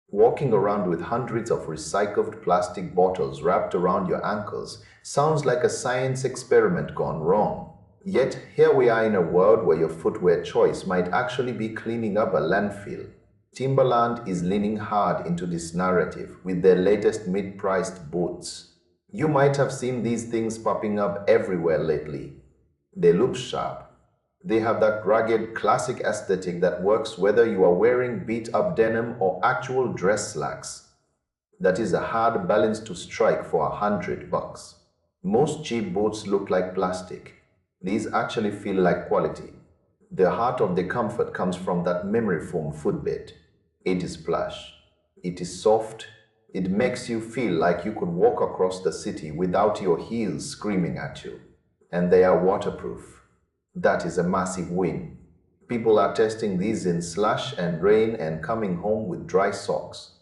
Walking around with hundreds of recycled plastic bottles wrapped around your ankles sounds like a science experiment gone wrong. Yet here we are in a world where your footwear choice might actually be cleaning up a landfill. Timberland is leaning hard into this narrative with their latest mid-priced boots. You might have seen these things popping up everywhere lately. They look sharp. They have that rugged, classic aesthetic that works whether you are wearing beat-up denim or actual dress slacks. That is a hard balance to strike for $100. Most cheap boots look like plastic. These actually feel like quality. The heart of the comfort comes from that memory foam footbed. It is plush. It is soft. It makes you feel like you could walk across the city without your heels screaming at you. And they are waterproof. That is a massive win. People are testing these in slush and rain and coming home with dry socks.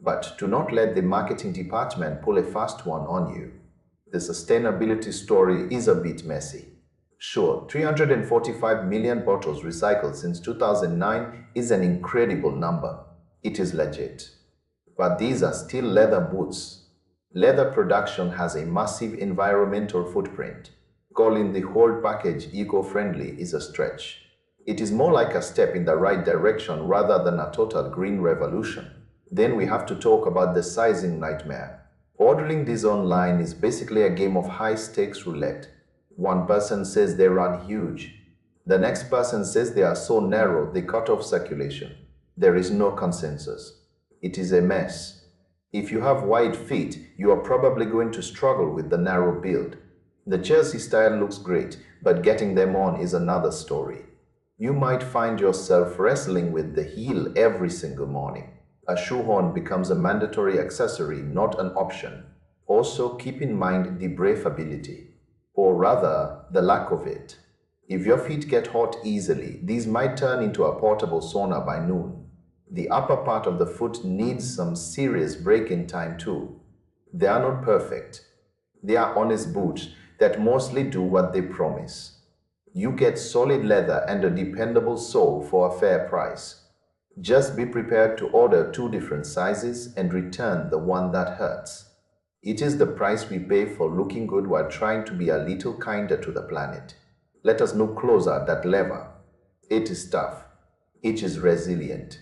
But do not let the marketing department pull a fast one on you. The sustainability story is a bit messy. Sure, 345 million bottles recycled since 2009 is an incredible number. It is legit. But these are still leather boots. Leather production has a massive environmental footprint. Calling the whole package eco-friendly is a stretch. It is more like a step in the right direction rather than a total green revolution. Then we have to talk about the sizing nightmare. Ordering these online is basically a game of high-stakes roulette. One person says they run huge. The next person says they are so narrow they cut off circulation. There is no consensus. It is a mess. If you have wide feet, you are probably going to struggle with the narrow build. The Chelsea style looks great, but getting them on is another story. You might find yourself wrestling with the heel every single morning. A shoehorn becomes a mandatory accessory, not an option. Also, keep in mind the breathability, or rather, the lack of it. If your feet get hot easily, these might turn into a portable sauna by noon. The upper part of the foot needs some serious break-in time too. They are not perfect. They are honest boots that mostly do what they promise. You get solid leather and a dependable sole for a fair price. Just be prepared to order 2 different sizes and return the one that hurts. It is the price we pay for looking good while trying to be a little kinder to the planet. Let us look closer at that lever. It is tough. It is resilient.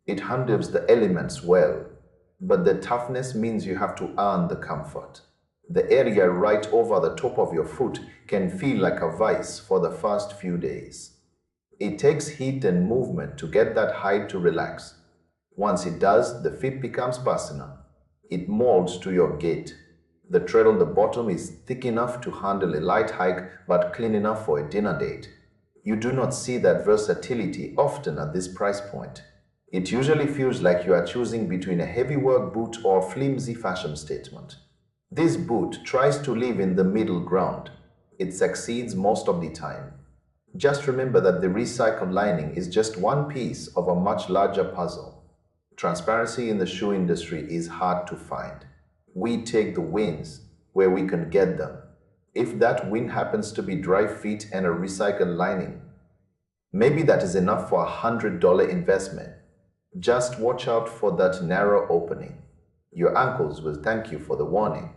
It handles the elements well. But the toughness means you have to earn the comfort. The area right over the top of your foot can feel like a vice for the first few days. It takes heat and movement to get that hide to relax. Once it does, the fit becomes personal. It molds to your gait. The tread on the bottom is thick enough to handle a light hike but clean enough for a dinner date. You do not see that versatility often at this price point. It usually feels like you are choosing between a heavy work boot or a flimsy fashion statement. This boot tries to live in the middle ground. It succeeds most of the time. Just remember that the recycled lining is just one piece of a much larger puzzle. Transparency in the shoe industry is hard to find. We take the wins where we can get them. If that win happens to be dry feet and a recycled lining, maybe that is enough for $100 investment. Just watch out for that narrow opening. Your ankles will thank you for the warning.